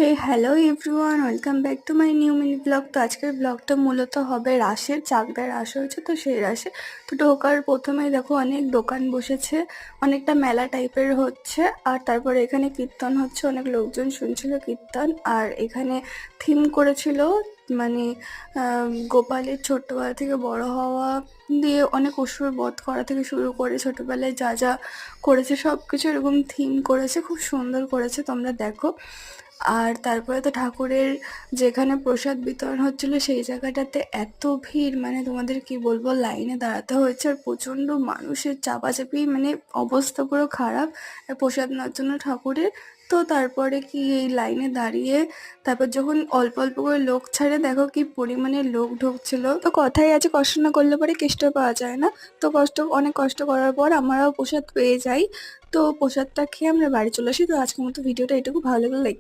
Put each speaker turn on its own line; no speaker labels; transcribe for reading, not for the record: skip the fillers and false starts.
Hey hello everyone, welcome back to my new mini blog. তো আজকের ব্লগটা মূলত হবে রাসের, চাকদায় রাস হয়েছে তো সেই রাসে। তো ঢোকার প্রথমেই দেখো অনেক দোকান বসেছে, অনেকটা মেলা টাইপের হচ্ছে। আর তারপরে এখানে কীর্তন হচ্ছে, অনেক লোকজন শুনছিল কীর্তন। আর এখানে থিম করেছিল মানে গোপালের ছোট্টবেলা থেকে বড় হওয়া দিয়ে অনেক অসুর বধ করা থেকে শুরু করে ছোটবেলায় যা যা করেছে সব কিছু এরকম থিম করেছে, খুব সুন্দর করেছে, তোমরা দেখো। আর তারপরে তো ঠাকুরের যেখানে প্রসাদ বিতরণ হচ্ছিল সেই জায়গাটাতে এত ভিড়, মানে তোমাদের কি বলবো, লাইনে দাঁড়াতে হয়েছে। আর প্রচণ্ড মানুষের চাপাচাপি, মানে অবস্থা পুরো খারাপ প্রসাদ নেওয়ার জন্য ঠাকুরের। তো তারপরে কি এই লাইনে দাঁড়িয়ে তারপর যখন অল্প অল্প করে লোক ছাড়ে, দেখো কি পরিমাণে লোক ঢুকছিল। তো কথাই আছে, কষ্ট না করলে পরে কেষ্ট পাওয়া যায় না। তো অনেক কষ্ট করার পর আমরাও প্রসাদ পেয়ে যাই। তো প্রসাদটা খেয়ে আমরা বাড়ি চলে আসি। তো আজকের মতো ভিডিওটা এটুকু, ভালো লাগলে লাইক